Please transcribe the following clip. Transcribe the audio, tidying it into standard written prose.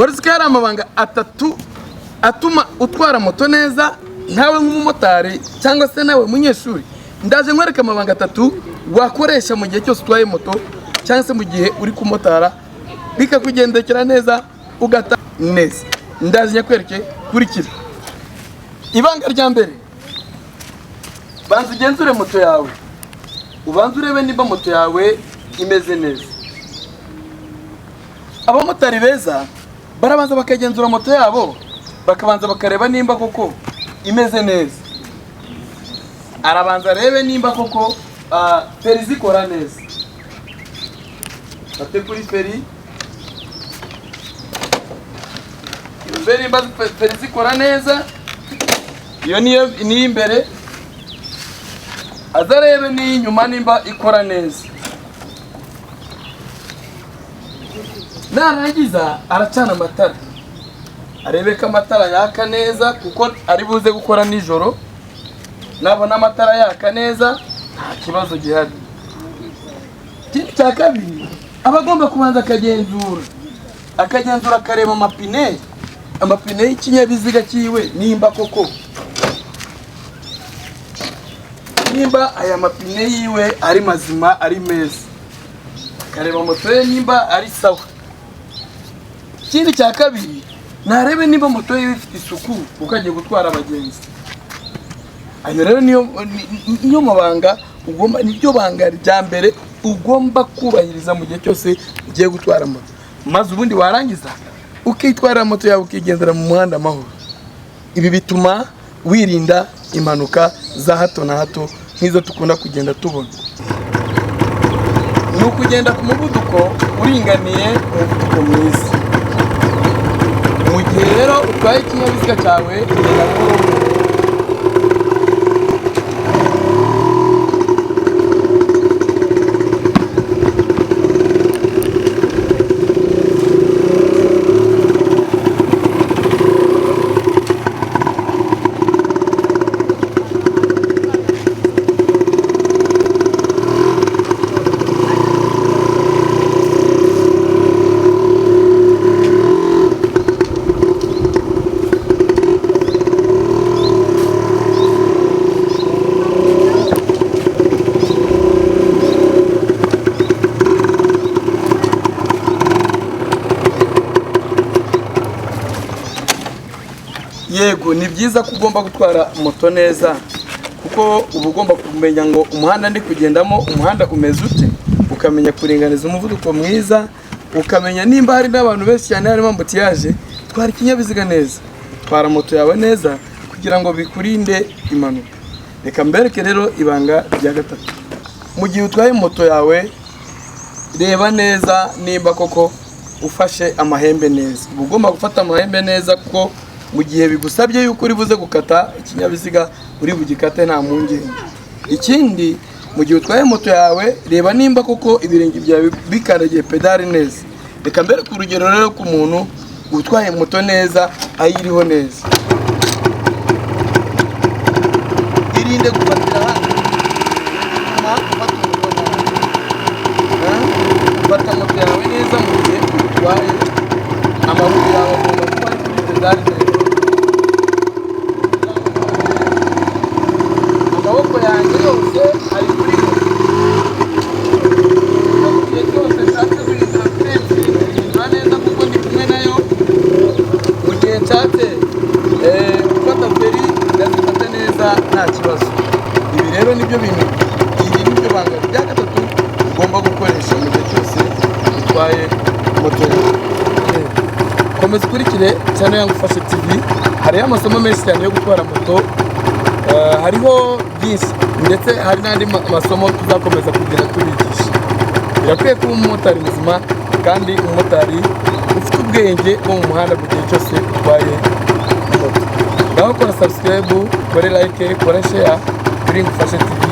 wari uzi ko hari amabanga atatu atuma utwara moto neza nkawe nk'umumotari cyangwa se nawe munyeshuri. Ndaje nkwereka amabanga atatu wakoresha mu gihe cyose utwaye moto cyangwa se mu gihe uri kumotara bikakugendekera neza ugata neza. Ndaje nyakwereke kurikira. Ibanga rya mbere, banza ugenzure moto yawe, ubanza urebe niba moto yawe imeze neza. Abamotari beza barabanza bakagenzura moto yabo, bakabanza bakareba nimba koko imeze neza. Arabanza arebe nimba koko feri zikora neza. Bate kuri feri, nimba feri zikora neza, iyo niyo imbere. Azarebe n'inyuma nimba ikora neza. Narangiza aracana amatara, arebe ko amatara yaka neza kuko ari buze gukora nijoro. Nabona amatara yaka neza nta kibazo gihari. Ikindi cya kabiri, abagomba kubanza akagenzura akareba amapine y'ikinyabiziga cyiwe nimba koko nimba aya mapine yiwe ari mazima, ari meza. Akareba moto ye nimba ari sawa. Ikindi cya kabiri, narebe nimba moto ye ifite isuku kuko agiye gutwara abagenzi. Ayo rero niyo mabanga ugomba, niryo banga rya mbere ugomba kubahiriza mu gihe cyose ugiye gutwara moto. Maze ubundi warangiza ukitwara moto yawe ukigendera mu muhanda amahoro. Ibi bituma wirinda impanuka za hato na hato nk'izo tukunda kugenda tubona. Ni ukugenda ku muvuduko uringaniye, umuvuduko mwiza. Mu gihe rero utwaye ikinyabiziga cyawe genda buhoro. Yego, ni byiza ko ugomba gutwara moto neza kuko uba ugomba kumenya ngo umuhanda ndi kugendamo umuhanda umeze ute, ukamenya kuringaniza umuvuduko mwiza, ukamenya nimba hari n'abantu benshi cyane harimo ambutiyaje. Twara ikinyabiziga neza, twara moto yawe neza kugira ngo bikurinde impanuka. Reka mbereke rero ibanga rya gatatu. Mu gihe utwaye moto yawe, reba neza nimba koko ufashe amahembe neza. Uba ugomba gufata amahembe neza kuko mu gihe bigusabye yuko uri buze gukata ikinyabiziga uri bugikate nta mpungenge. Ikindi, mu gihe utwaye moto yawe, reba nimba koko ibirenge byawe bikaragiye pedali neza. Reka mbere ku rugero rero ku muntu utwaye moto neza ayiriho neza. Irinde gufatira hano, fata moto yawe neza mu gihe utwaye. Amaguru yawe agomba kuba ari kuri pedali neza. Amaboko yanjye yose ari kuri moto. Mu gihe cyose nshatse guhindura fensi, guhindura neza kuko ndi kumwe nayo. Mu gihe nshatse gufata feri, ndazifata neza nta kibazo. Ibi rero nibyo bintu, iri nibyo banga rya gatatu ugomba gukoresha mu gihe cyose utwaye moto yawe. Komeza ukurikire cyane Young Ufashe TV. Hariho amasomo menshi cyane yo gutwara moto. Hariho byinshi ndetse hari n'andi masomo tuzakomeza kugira tubigisha. Birakwiye kuba umumotari muzima kandi umumotari ufite ubwenge bwo mu muhanda mu gihe cyose utwaye moto. Ngaho kora subscribe, kore like, kore share kuri Young Ufashe TV.